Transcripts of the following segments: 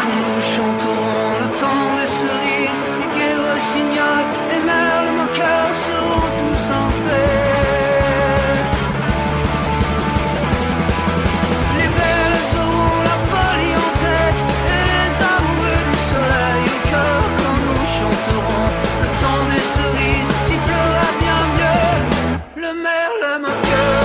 quand nous chanterons le temps des cerises, les gai rossignols, les merles moqueurs seront tous en fête. Les belles auront la folie en tête et les amoureux du soleil au cœur quand nous chanterons le temps des cerises, sifflera bien mieux le merle moqueur.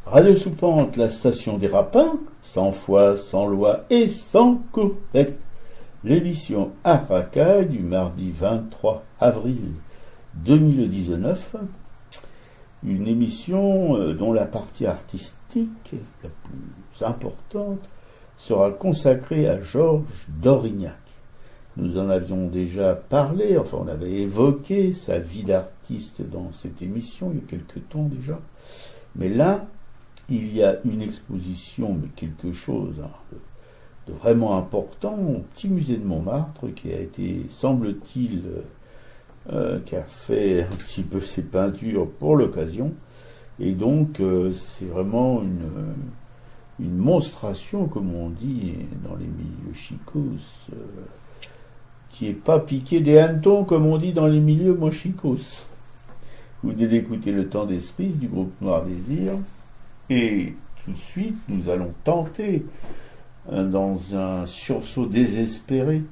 Radio Soupente, la station des rapins, sans foi, sans loi et sans courette. L'émission Aracaille du mardi 23 avril 2019. Une émission dont la partie artistique, la plus importante, sera consacrée à Georges d'Aurignac. Nous en avions déjà parlé, enfin on avait évoqué sa vie d'artiste dans cette émission il y a quelque temps déjà. Mais là, il y a une exposition, mais quelque chose de vraiment important, au petit musée de Montmartre, qui a été, semble-t-il, qui a fait un petit peu ses peintures pour l'occasion. Et donc, c'est vraiment une monstration, comme on dit dans les milieux chicos, qui n'est pas piqué des hannetons, comme on dit dans les milieux mochicos. Vous venez d'écouter Le Temps d'Esprit du groupe Noir Désir. Et tout de suite, nous allons tenter, dans un sursaut désespéré,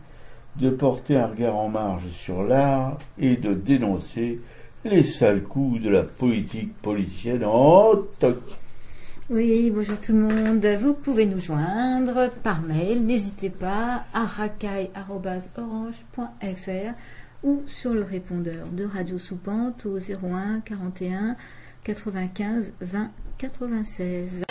de porter un regard en marge sur l'art et de dénoncer les sales coups de la politique politicienne en toc. Oui, bonjour tout le monde. Vous pouvez nous joindre par mail, n'hésitez pas, à racaille@orange.fr ou sur le répondeur de Radio Soupente au 01 41 95 20 96.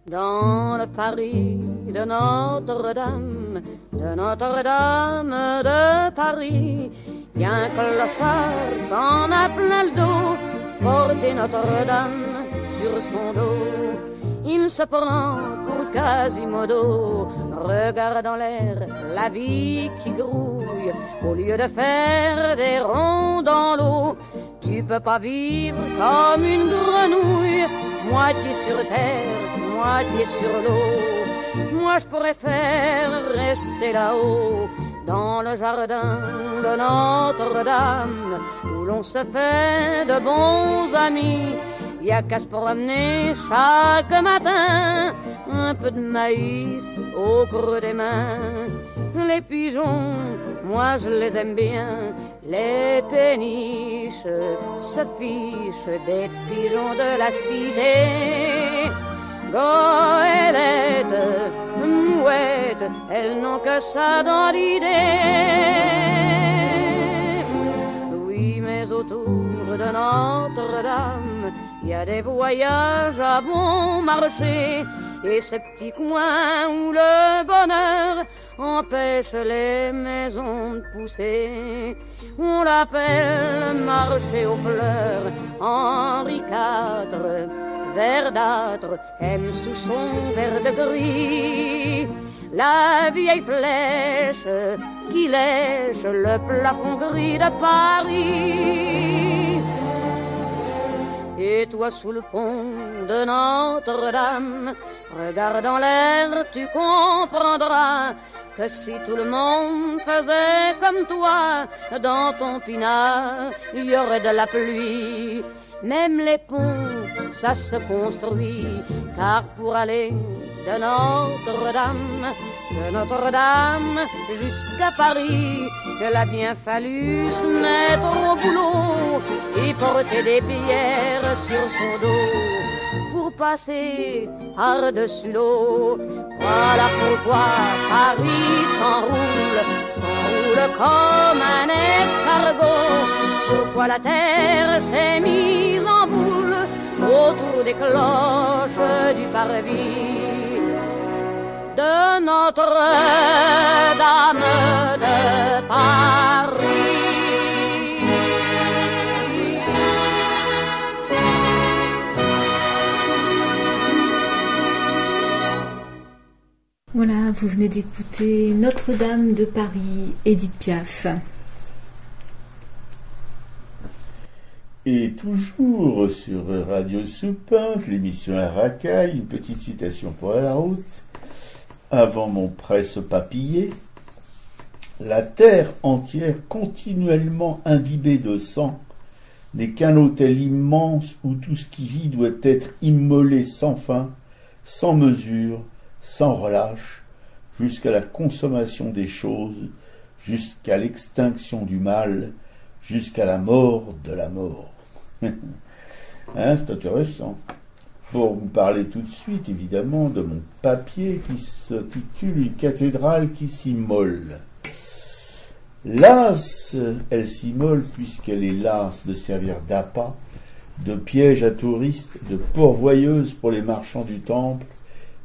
Dans le Paris de Notre-Dame de Paris, il y a un clochard qu'on a plein le dos, porter Notre-Dame sur son dos. Il se prend pour Quasimodo, regarde en l'air la vie qui grouille. Au lieu de faire des ronds dans l'eau, tu peux pas vivre comme une grenouille, moitié sur terre, moitié sur l'eau. Moi je préfère rester là-haut, dans le jardin de Notre-Dame, où l'on se fait de bons amis. Y a qu'à se promener chaque matin, un peu de maïs au creux des mains. Les pigeons, moi je les aime bien, les péniches se fichent des pigeons de la cité. Goélette, mouette, elles n'ont que ça dans l'idée. Oui, mais autour de Notre-Dame, il y a des voyages à bon marché, et ces petits coins où le bonheur empêche les maisons de pousser. On l'appelle marché aux fleurs, Henri IV, verdâtre, aime sous son verre de gris la vieille flèche qui lèche le plafond gris de Paris. Et toi sous le pont de Notre-Dame, regardant l'air, tu comprendras que si tout le monde faisait comme toi, dans ton pinard, il y aurait de la pluie. Même les ponts, ça se construit, car pour aller de Notre-Dame jusqu'à Paris, il a bien fallu se mettre au boulot et porter des pierres sur son dos pour passer par-dessus l'eau. Voilà pourquoi Paris s'enroule comme un escargot. Pourquoi la terre s'est mise en boule autour des cloches du parvis de Notre-Dame de Paris. Voilà, vous venez d'écouter Notre-Dame de Paris, Édith Piaf. Et toujours sur Radio Soupinte, l'émission à racaille, une petite citation pour la route. Avant mon presse-papier, la terre entière continuellement imbibée de sang n'est qu'un autel immense où tout ce qui vit doit être immolé sans fin, sans mesure, sans relâche, jusqu'à la consommation des choses, jusqu'à l'extinction du mal, jusqu'à la mort de la mort. C'est intéressant. Pour vous parler tout de suite, évidemment, de mon papier qui s'intitule « Une cathédrale qui s'immole ». Lasse, elle s'immole puisqu'elle est lasse de servir d'appât, de piège à touristes, de pourvoyeuse pour les marchands du temple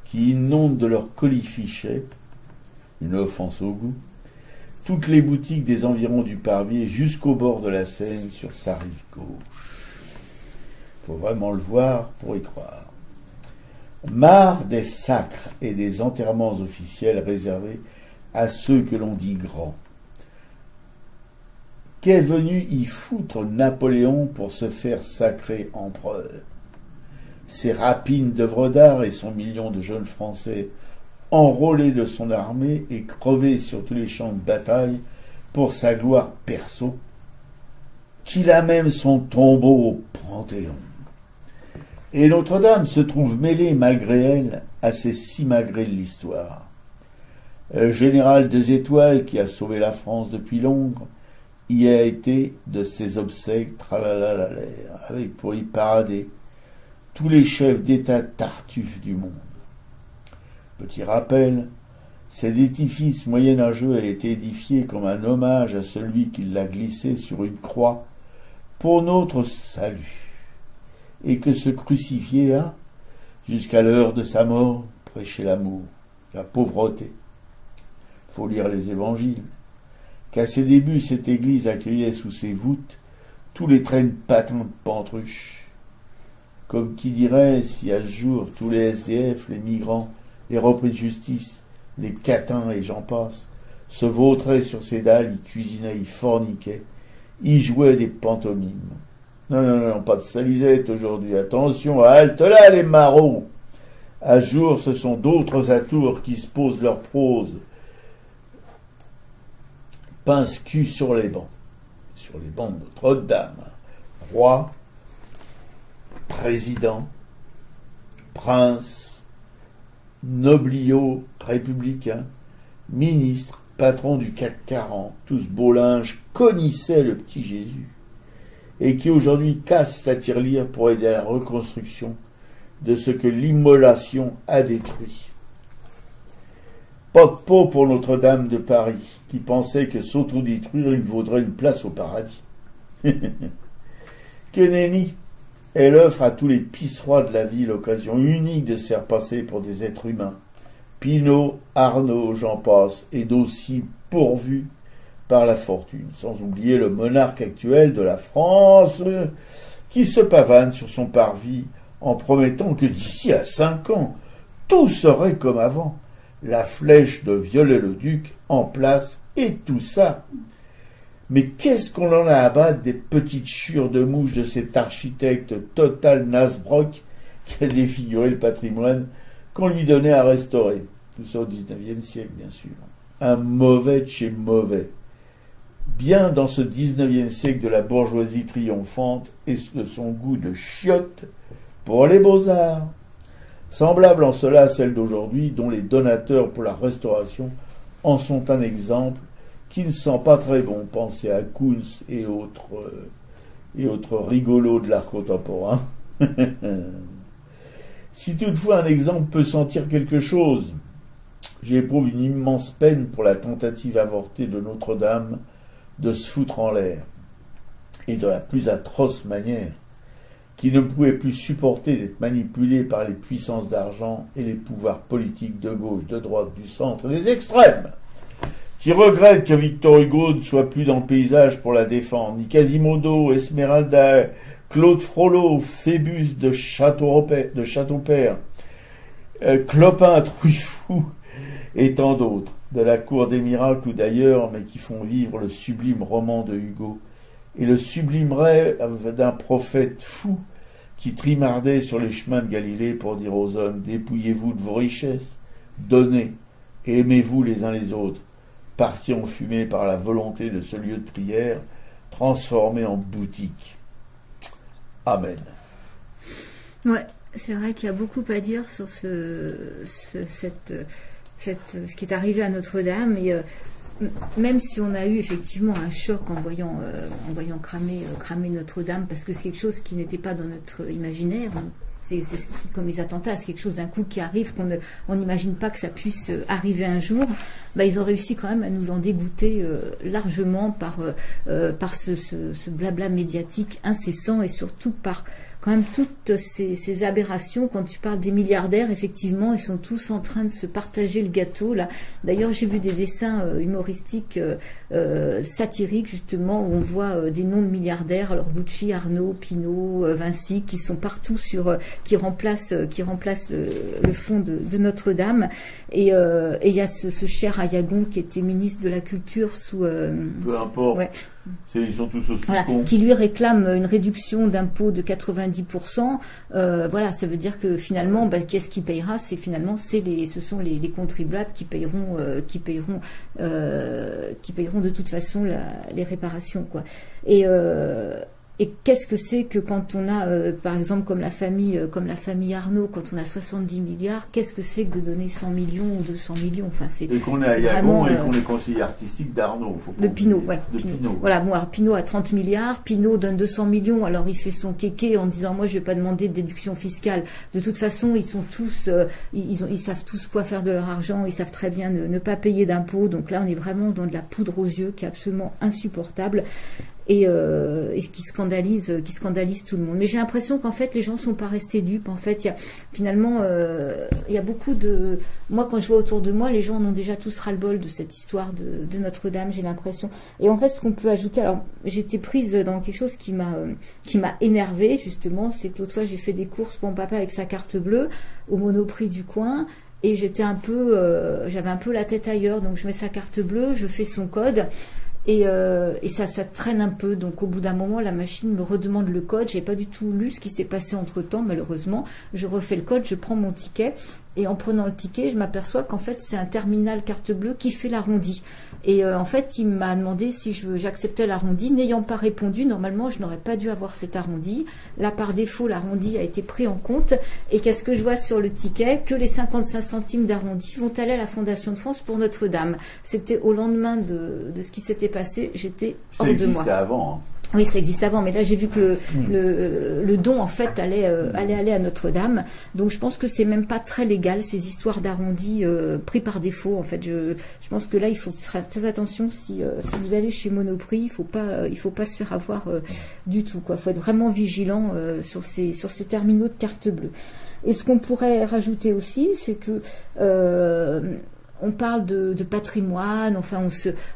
qui inondent de leurs colifichets, une offense au goût, toutes les boutiques des environs du Parvis jusqu'au bord de la Seine sur sa rive gauche. Faut vraiment le voir pour y croire. Marre des sacres et des enterrements officiels réservés à ceux que l'on dit grands. Qu'est venu y foutre Napoléon pour se faire sacrer empereur? Ses rapines d'œuvres d'art et son million de jeunes Français enrôlés de son armée et crevés sur tous les champs de bataille pour sa gloire perso, qu'il a même son tombeau au Panthéon. Et Notre-Dame se trouve mêlée, malgré elle, à ces simagrées de l'histoire. Le général 2 étoiles, qui a sauvé la France depuis Londres, y a été de ses obsèques, tralalalalaire, avec pour y parader tous les chefs d'État tartuffes du monde. Petit rappel, cet édifice moyenâgeux a été édifié comme un hommage à celui qui l'a glissé sur une croix pour notre salut, et que ce crucifié a, jusqu'à l'heure de sa mort, prêché l'amour, la pauvreté. Faut lire les évangiles, qu'à ses débuts, cette église accueillait sous ses voûtes tous les traînes patins de Pantruche. Comme qui dirait, si à ce jour, tous les SDF, les migrants, les repris de justice, les catins et j'en passe, se vautraient sur ses dalles, y cuisinaient, y forniquaient, y jouaient des pantomimes. Non, pas de salisette aujourd'hui. Attention, halte là les marauds. À jour, ce sont d'autres atours qui se posent leur prose. pince-cul sur les bancs de Notre-Dame. Roi, président, prince, nobliaux républicains, ministre, patron du CAC 40, tous beaux linges, connissaient le petit Jésus, et qui aujourd'hui cassent la tirelire pour aider à la reconstruction de ce que l'immolation a détruit. Pas de peau pour Notre-Dame de Paris, qui pensait que s'autodétruire lui vaudrait une place au paradis. Que nenni! Elle offre à tous les pisserois de la vie l'occasion unique de se faire passer pour des êtres humains. Pinault, Arnaud, j'en passe, et d'aussi pourvus par la fortune, sans oublier le monarque actuel de la France, qui se pavane sur son parvis en promettant que d'ici à 5 ans, tout serait comme avant, la flèche de Viollet-le-Duc en place, et tout ça. Mais qu'est-ce qu'on en a à battre des petites chure de mouche de cet architecte total Nasbrock qui a défiguré le patrimoine qu'on lui donnait à restaurer. Tout ça au XIXe siècle, bien sûr. Un mauvais de chez mauvais. Bien dans ce XIXe siècle de la bourgeoisie triomphante et de son goût de chiotte pour les beaux-arts. Semblable en cela à celle d'aujourd'hui, dont les donateurs pour la restauration en sont un exemple qui ne sent pas très bon. Pensez à Kunz et autres rigolos de l'art contemporain. Si toutefois un exemple peut sentir quelque chose, j'éprouve une immense peine pour la tentative avortée de Notre-Dame de se foutre en l'air, et de la plus atroce manière, qui ne pouvait plus supporter d'être manipulée par les puissances d'argent et les pouvoirs politiques de gauche, de droite, du centre et des extrêmes, qui regrette que Victor Hugo ne soit plus dans le paysage pour la défendre, ni Quasimodo, Esmeralda, Claude Frollo, Phébus de Châteaupers, Clopin, Trouillefou, et tant d'autres, de la cour des miracles ou d'ailleurs, mais qui font vivre le sublime roman de Hugo, et le sublime rêve d'un prophète fou qui trimardait sur les chemins de Galilée pour dire aux hommes « Dépouillez-vous de vos richesses, donnez, et aimez-vous les uns les autres ». Parti en fumée par la volonté de ce lieu de prière, transformé en boutique. Amen. Ouais, c'est vrai qu'il y a beaucoup à dire sur ce qui est arrivé à Notre-Dame. Et même si on a eu effectivement un choc en voyant cramer Notre-Dame, parce que c'est quelque chose qui n'était pas dans notre imaginaire. C'est comme les attentats, c'est quelque chose d'un coup qui arrive, on n'imagine pas que ça puisse arriver un jour. Bah, ils ont réussi quand même à nous en dégoûter largement par ce blabla médiatique incessant, et surtout par quand même toutes ces aberrations. Quand tu parles des milliardaires, effectivement, ils sont tous en train de se partager le gâteau là. D'ailleurs, j'ai vu des dessins humoristiques satiriques, justement, où on voit des noms de milliardaires, alors Gucci, Arnaud, Pinault, Vinci, qui sont partout qui remplacent le fond de Notre-Dame. Et il y a ce cher Ayagon qui était ministre de la Culture sous peu importe. Ouais. Ils sont tous aussi cons. Qui lui réclame une réduction d'impôt de 90%. Voilà, ça veut dire que finalement, qu'est-ce qui payera? Ce sont les contribuables qui payeront de toute façon les réparations, quoi. Et qu'est-ce que c'est que quand on a, par exemple, comme la famille Arnaud, quand on a 70 milliards, qu'est-ce que c'est que de donner 100 millions ou 200 millions? Enfin, et qu'on est à Ayagon et qu'on est conseiller artistique d'Arnaud. De Pinault, ouais. Pinault. Voilà, bon, alors Pinault a 30 milliards, Pinault donne 200 millions, alors il fait son kéké en disant, moi, je vais pas demander de déduction fiscale. De toute façon, ils sont tous, ils savent tous quoi faire de leur argent, ils savent très bien ne pas payer d'impôts. Donc là, on est vraiment dans de la poudre aux yeux qui est absolument insupportable. Et qui scandalise tout le monde. Mais j'ai l'impression qu'en fait les gens sont pas restés dupes. En fait, il y a beaucoup de... Moi, quand je vois autour de moi, les gens en ont déjà tous ras-le-bol de cette histoire de Notre-Dame, j'ai l'impression. Et en fait, ce qu'on peut ajouter... Alors, j'étais prise dans quelque chose qui m'a énervée, justement, c'est que l'autre fois, j'ai fait des courses pour mon papa avec sa carte bleue au Monoprix du coin. Et j'avais un peu la tête ailleurs. Donc, je mets sa carte bleue, je fais son code... Et ça traîne un peu, donc au bout d'un moment la machine me redemande le code. J'ai pas du tout lu ce qui s'est passé entre temps, malheureusement. Je refais le code, je prends mon ticket Et en prenant le ticket, je m'aperçois qu'en fait, c'est un terminal carte bleue qui fait l'arrondi. Et en fait, il m'a demandé si j'acceptais l'arrondi. N'ayant pas répondu, normalement, je n'aurais pas dû avoir cet arrondi. Là, par défaut, l'arrondi a été pris en compte. Et qu'est-ce que je vois sur le ticket? Que les 55 centimes d'arrondi vont aller à la Fondation de France pour Notre-Dame. C'était au lendemain de ce qui s'était passé. J'étais hors de moi. Ça existait avant, hein. Oui, ça existait avant, mais là j'ai vu que le don en fait allait aller à Notre-Dame. Donc je pense que c'est même pas très légal ces histoires d'arrondi pris par défaut. En fait, je pense que là il faut faire très attention si vous allez chez Monoprix, il faut pas se faire avoir du tout quoi. Faut être vraiment vigilant sur ces terminaux de carte bleue. Et ce qu'on pourrait rajouter aussi, c'est que on parle de patrimoine, enfin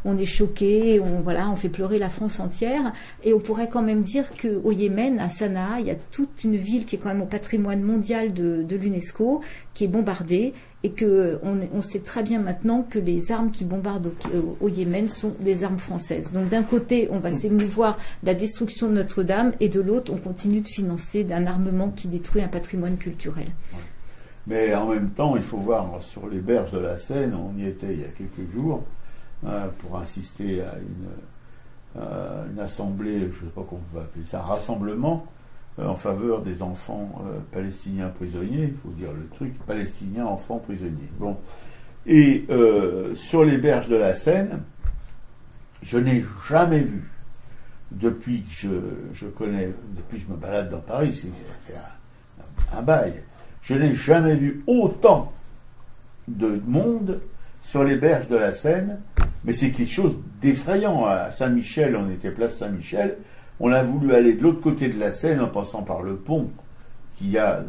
on est choqué, on fait pleurer la France entière, et on pourrait quand même dire qu'au Yémen, à Sanaa, il y a toute une ville qui est quand même au patrimoine mondial de l'UNESCO, qui est bombardée, et que on sait très bien maintenant que les armes qui bombardent au Yémen sont des armes françaises. Donc d'un côté, on va s'émouvoir de la destruction de Notre-Dame, et de l'autre, on continue de financer un armement qui détruit un patrimoine culturel. Mais en même temps, il faut voir sur les berges de la Seine, on y était il y a quelques jours, pour assister à une assemblée, je ne sais pas comment on va appeler ça, un rassemblement en faveur des enfants palestiniens prisonniers, il faut dire le truc, palestiniens enfants prisonniers. Bon. Et sur les berges de la Seine, je n'ai jamais vu, depuis que depuis que je me balade dans Paris, ça fait un bail, je n'ai jamais vu autant de monde sur les berges de la Seine, mais c'est quelque chose d'effrayant. À Saint-Michel, on était place Saint-Michel, on a voulu aller de l'autre côté de la Seine en passant par le pont qu'il y a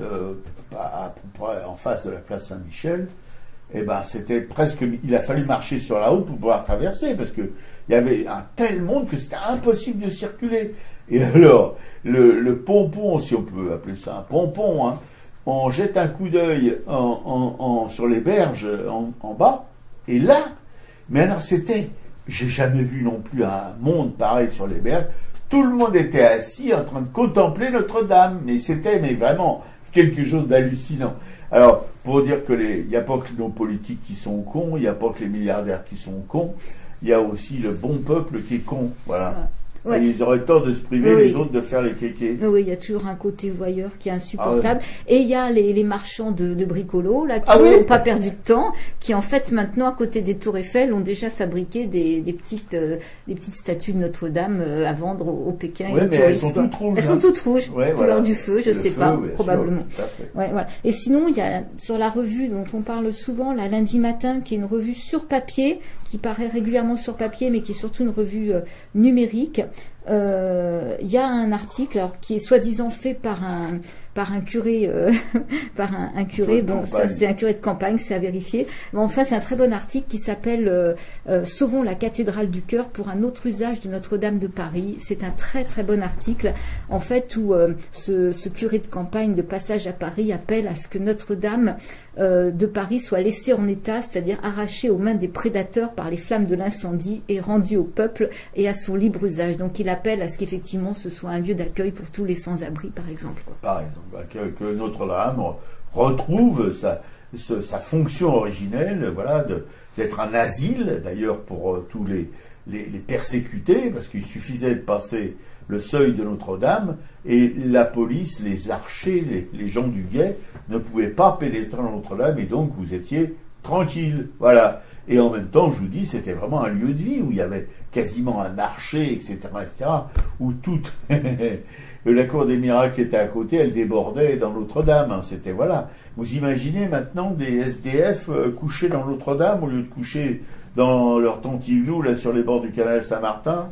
en face de la place Saint-Michel, et ben c'était presque, il a fallu marcher sur la route pour pouvoir traverser, parce que il y avait un tel monde que c'était impossible de circuler. Et alors, le pompon, si on peut appeler ça un pompon, hein, on jette un coup d'œil sur les berges en bas, et là, mais alors j'ai jamais vu non plus un monde pareil sur les berges, tout le monde était assis en train de contempler Notre-Dame, mais c'était vraiment quelque chose d'hallucinant. Alors, pour dire il n'y a pas que nos politiques qui sont cons, il n'y a pas que les milliardaires qui sont cons, il y a aussi le bon peuple qui est con, voilà. Ouais. Ils auraient tort de se priver les autres de faire les kékés. Oui, il y a toujours un côté voyeur qui est insupportable. Et il y a les marchands de bricolos là, qui n'ont pas perdu de temps, qui en fait maintenant à côté des tours Eiffel ont déjà fabriqué des petites statues de Notre-Dame à vendre au Pékin et aux touristes. Elles sont toutes rouges. Elles sont toutes rouges, couleur du feu, je ne sais pas, probablement. Ouais, voilà. Et sinon, il y a sur la revue dont on parle souvent, la Lundi Matin, qui est une revue sur papier, qui paraît régulièrement sur papier, mais qui est surtout une revue numérique. Il y a un article qui est soi-disant fait par un curé, un curé. Bon, ça c'est un curé de campagne, c'est à vérifier. Mais enfin, c'est un très bon article qui s'appelle Sauvons la cathédrale du cœur pour un autre usage de Notre-Dame de Paris. C'est un très très bon article, en fait, où ce curé de campagne de passage à Paris appelle à ce que Notre-Dame de Paris soit laissée en état, c'est-à-dire arrachée aux mains des prédateurs par les flammes de l'incendie et rendue au peuple et à son libre usage. Donc il appelle à ce qu'effectivement ce soit un lieu d'accueil pour tous les sans-abri, par exemple. Par exemple, que Notre-Dame retrouve sa fonction originelle, voilà, d'être un asile, d'ailleurs pour tous les persécutés, parce qu'il suffisait de passer le seuil de Notre-Dame, et la police, les archers, les gens du guet ne pouvaient pas pénétrer dans Notre-Dame, et donc vous étiez tranquille, voilà. Et en même temps, je vous dis, c'était vraiment un lieu de vie, où il y avait quasiment un marché, etc., où toute la cour des miracles était à côté, elle débordait dans Notre-Dame, hein, c'était, voilà. Vous imaginez maintenant des SDF couchés dans Notre-Dame, au lieu de coucher dans leur tantiglou, là, sur les bords du canal Saint-Martin?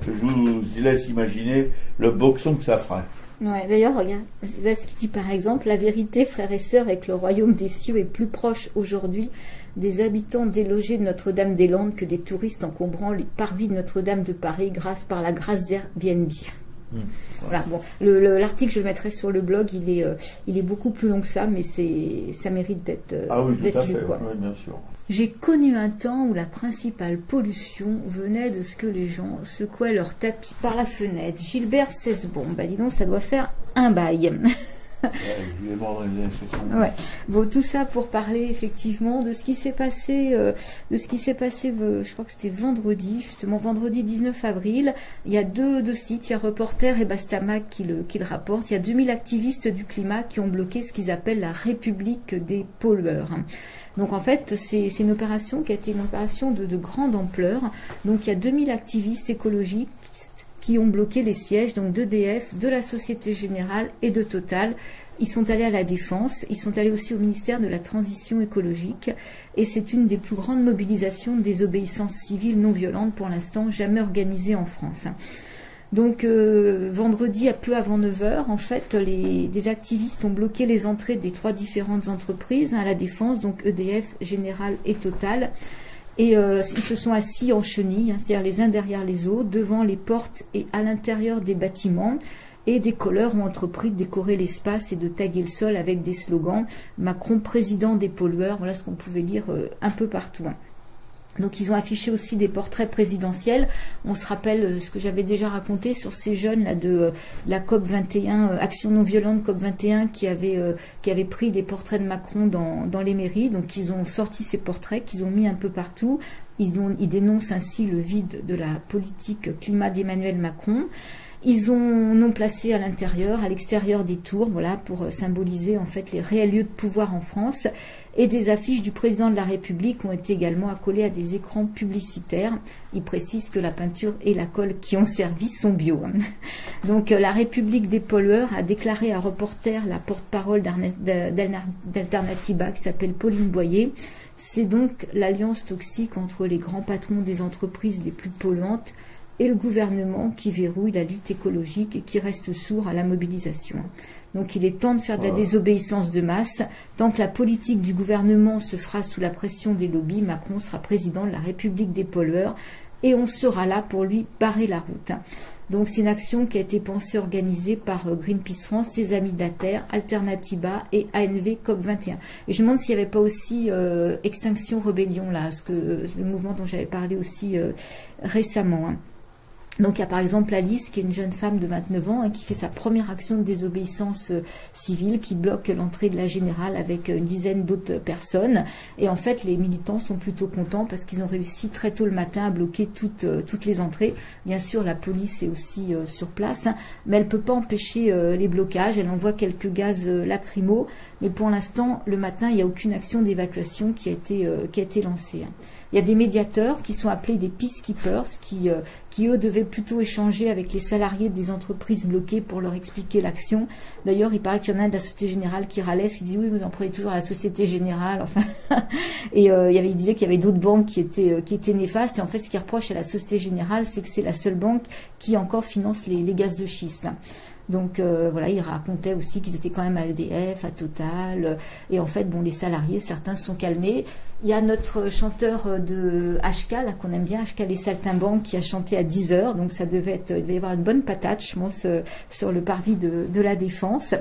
Je vous laisse imaginer le boxon que ça fera. Ouais, d'ailleurs, regarde, là, ce qui dit par exemple, la vérité, frères et sœurs, est que le royaume des cieux est plus proche aujourd'hui des habitants délogés de Notre-Dame-des-Landes que des touristes encombrant les parvis de Notre-Dame de Paris par la grâce d'Airbnb. Voilà, bon, l'article je le mettrai sur le blog, il est beaucoup plus long que ça, mais ça mérite d'être lu. Quoi. Oui, bien sûr. J'ai connu un temps où la principale pollution venait de ce que les gens secouaient leur tapis par la fenêtre. Gilbert Cesbon, dis donc, ça doit faire un bail. Ouais. Bon, tout ça pour parler effectivement de ce qui s'est passé, je crois que c'était vendredi, justement vendredi 19 avril. Il y a deux sites, il y a Reporter et Bastamac qui le rapportent. Il y a 2000 activistes du climat qui ont bloqué ce qu'ils appellent la République des pollueurs. Donc en fait, c'est une opération qui a été une opération de grande ampleur. Donc il y a 2000 activistes écologiques qui ont bloqué les sièges donc d'EDF, de la Société Générale et de Total. Ils sont allés à la Défense, ils sont allés aussi au ministère de la Transition écologique et c'est une des plus grandes mobilisations de désobéissance civile non violente pour l'instant jamais organisée en France. Donc vendredi à peu avant 9h, en fait, des activistes ont bloqué les entrées des 3 différentes entreprises à la Défense, donc EDF, Générale et Total. Et ils se sont assis en chenilles, c'est-à-dire les uns derrière les autres, devant les portes et à l'intérieur des bâtiments. Et des colleurs ont entrepris de décorer l'espace et de taguer le sol avec des slogans « Macron, président des pollueurs ». Voilà ce qu'on pouvait lire un peu partout. Donc ils ont affiché aussi des portraits présidentiels. On se rappelle ce que j'avais déjà raconté sur ces jeunes là de la COP 21, Action non violente COP 21, qui avaient pris des portraits de Macron dans les mairies. Donc ils ont sorti ces portraits qu'ils ont mis un peu partout. Ils dénoncent ainsi le vide de la politique climat d'Emmanuel Macron. Ils ont placé à l'intérieur, à l'extérieur des tours, voilà, pour symboliser en fait les réels lieux de pouvoir en France. Et des affiches du président de la République ont été également accolées à des écrans publicitaires. Ils précisent que la peinture et la colle qui ont servi sont bio. Donc la République des pollueurs a déclaré à Reporter la porte-parole d'Alternativa qui s'appelle Pauline Boyer. C'est donc l'alliance toxique entre les grands patrons des entreprises les plus polluantes et le gouvernement qui verrouille la lutte écologique et qui reste sourd à la mobilisation. Donc il est temps de faire de la désobéissance de masse. Tant que la politique du gouvernement se fera sous la pression des lobbies, Macron sera président de la République des pollueurs et on sera là pour lui barrer la route. Donc c'est une action qui a été pensée, organisée par Greenpeace France, ses amis de la Terre, Alternativa et ANV COP21. Et je me demande s'il n'y avait pas aussi Extinction Rebellion là, parce que le mouvement dont j'avais parlé aussi récemment. Donc il y a par exemple Alice, qui est une jeune femme de 29 ans, qui fait sa première action de désobéissance civile, qui bloque l'entrée de la Générale avec une dizaine d'autres personnes. Et en fait, les militants sont plutôt contents parce qu'ils ont réussi très tôt le matin à bloquer toutes les entrées. Bien sûr, la police est aussi sur place, mais elle ne peut pas empêcher les blocages. Elle envoie quelques gaz lacrymaux, mais pour l'instant, le matin, il n'y a aucune action d'évacuation qui a été lancée. Il y a des médiateurs qui sont appelés des peacekeepers qui eux devaient plutôt échanger avec les salariés des entreprises bloquées pour leur expliquer l'action. D'ailleurs, il paraît qu'il y en a un de la Société Générale qui râlait, qui dit oui, vous en prenez toujours à la Société Générale. Enfin, et il disait qu'il y avait d'autres banques qui étaient néfastes. Et en fait, ce qu'il reproche à la Société Générale, c'est que c'est la seule banque qui encore finance les gaz de schiste. Donc voilà, il racontait aussi qu'ils étaient quand même à EDF, à Total, et en fait, bon, les salariés, certains se sont calmés. Il y a notre chanteur de HK, là, qu'on aime bien, HK les Saltimbanques, qui a chanté à 10h, donc ça devait y avoir une bonne patate, je pense, sur le parvis de la Défense.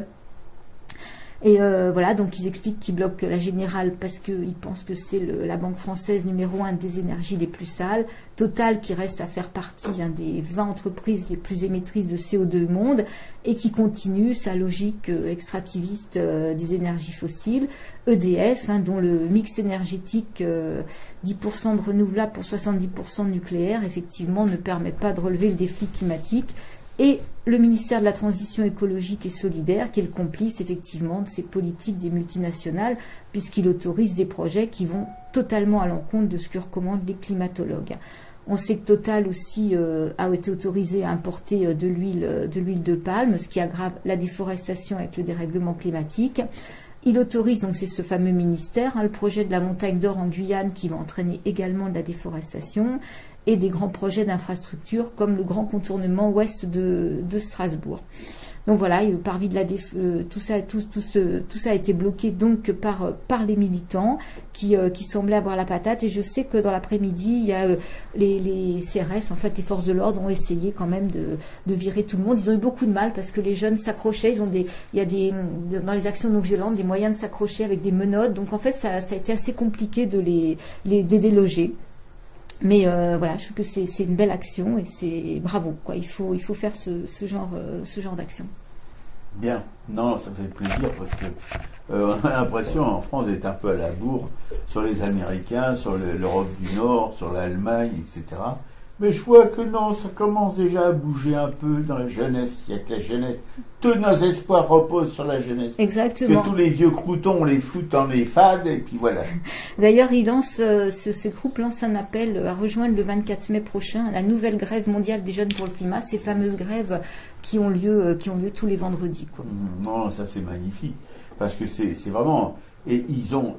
Et voilà, donc ils expliquent qu'ils bloquent la Générale parce qu'ils pensent que c'est la banque française numéro 1 des énergies les plus sales. Total qui reste à faire partie des 20 entreprises les plus émettrices de CO2 au monde et qui continue sa logique extractiviste des énergies fossiles. EDF, dont le mix énergétique 10% de renouvelables pour 70% de nucléaire, effectivement, ne permet pas de relever le défi climatique. Et le ministère de la Transition écologique et solidaire, qui est le complice effectivement de ces politiques des multinationales, puisqu'il autorise des projets qui vont totalement à l'encontre de ce que recommandent les climatologues. On sait que Total aussi a été autorisé à importer de l'huile de palme, ce qui aggrave la déforestation avec le dérèglement climatique. Il autorise, donc c'est ce fameux ministère, le projet de la montagne d'or en Guyane qui va entraîner également de la déforestation et des grands projets d'infrastructure comme le grand contournement ouest de Strasbourg. Donc voilà, parvis de la tout ça a été bloqué donc par les militants qui semblaient avoir la patate. Et je sais que dans l'après-midi, il y a les CRS, en fait les forces de l'ordre, ont essayé quand même de virer tout le monde. Ils ont eu beaucoup de mal parce que les jeunes s'accrochaient. Il y a dans les actions non violentes des moyens de s'accrocher avec des menottes. Donc en fait, ça a été assez compliqué de les déloger. Mais voilà, je trouve que c'est une belle action et c'est bravo, quoi. Il faut faire ce genre d'action. Bien. Non, ça fait plaisir parce que on a l'impression en France d'être un peu à la bourre sur les Américains, sur l'Europe du Nord, sur l'Allemagne, etc. Mais je vois que non, ça commence déjà à bouger un peu dans la jeunesse. Il y a que la jeunesse. Tous nos espoirs reposent sur la jeunesse. Exactement. Que tous les vieux croutons, on les fout dans les fades et puis voilà. D'ailleurs, il lance, ce groupe lance un appel à rejoindre le 24 mai prochain la nouvelle grève mondiale des jeunes pour le climat, ces fameuses grèves qui ont lieu tous les vendredis, quoi. Non, ça c'est magnifique. Parce que c'est vraiment... Et ils ont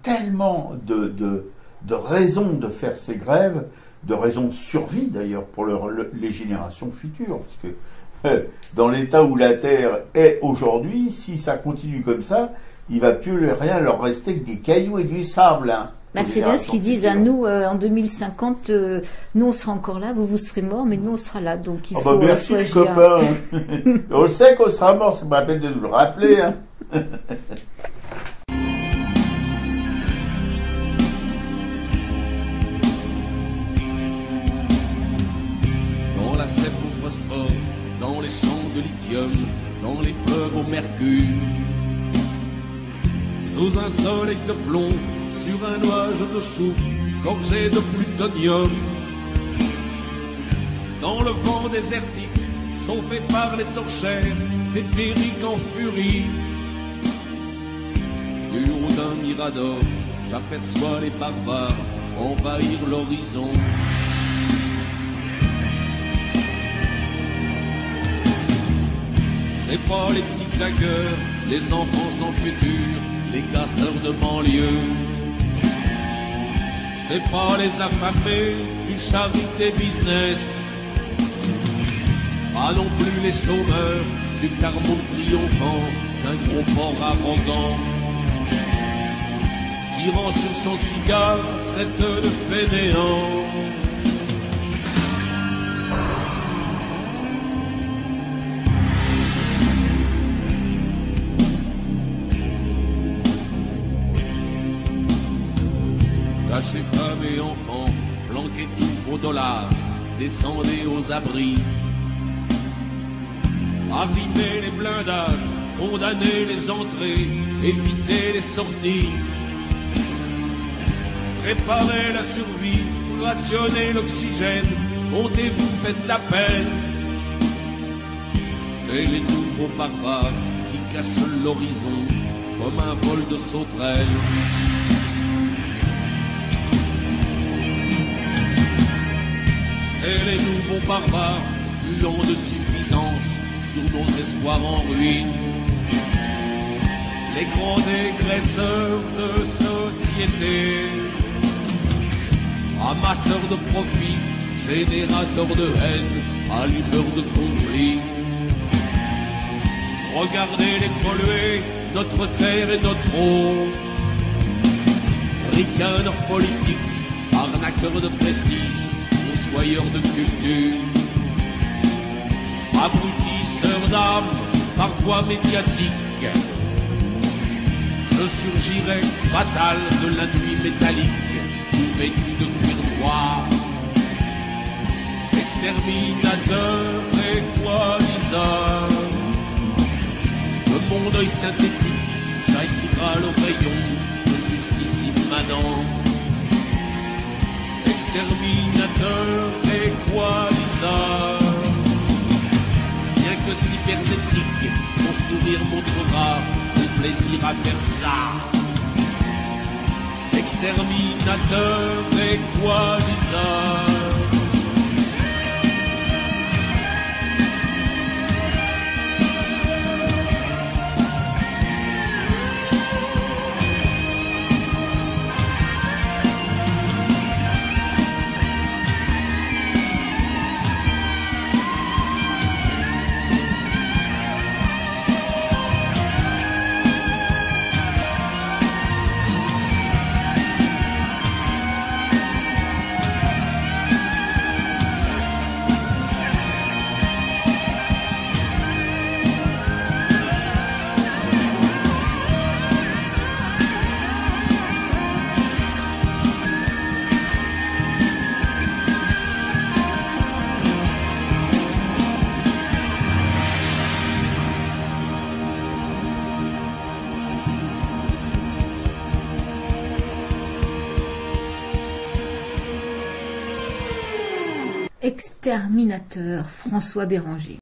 tellement de raisons de faire ces grèves, de raisons de survie d'ailleurs pour les générations futures. Parce que dans l'état où la Terre est aujourd'hui, si ça continue comme ça, il ne va plus rien leur rester que des cailloux et du sable. Hein, c'est bien ce qu'ils disent. Nous, en 2050, nous on sera encore là, vous serez morts, mais nous on sera là. Donc il faut, merci faut les agir. copains. On le sait qu'on sera mort, c'est pas la peine de nous le rappeler. Hein. Dans la steppe au phosphore, dans les champs de lithium, dans les fleuves au mercure, sous un soleil de plomb, sur un nuage de soufre, gorgé de plutonium, dans le vent désertique, chauffé par les torchères, éthériques en furie, du haut d'un mirador, j'aperçois les barbares envahir l'horizon. C'est pas les petits blagueurs, les enfants sans futur, les casseurs de banlieue. C'est pas les affamés du charité business, pas non plus les chômeurs du Carmont triomphant d'un gros porc arrogant, tirant sur son cigare, traite de fainéant. Cachez femmes et enfants, planquez tous vos dollars, descendez aux abris. Abîmez les blindages, condamnez les entrées, évitez les sorties. Préparez la survie, rationnez l'oxygène, montez-vous, faites l'appel. C'est les nouveaux barbares qui cachent l'horizon comme un vol de sauterelles. C'est les nouveaux barbares, puants de suffisance, sur nos espoirs en ruine. Les grands dégraisseurs de société, amasseurs de profit, générateurs de haine, allumeurs de conflits. Regardez-les polluer, notre terre et notre eau. Ricaneurs politiques, arnaqueurs de prestige, soyeurs de culture, abrutisseurs d'âme, parfois médiatiques. Je surgirai fatal de la nuit métallique, tout vêtu de cuir noir. Exterminateur, équaliseur, de mon œil synthétique jaillira le rayon de justice immanente. Exterminateur, équaliseur, bien que cybernétique, mon sourire montrera mon plaisir à faire ça. Exterminateur, équaliseur. Exterminateur François Béranger.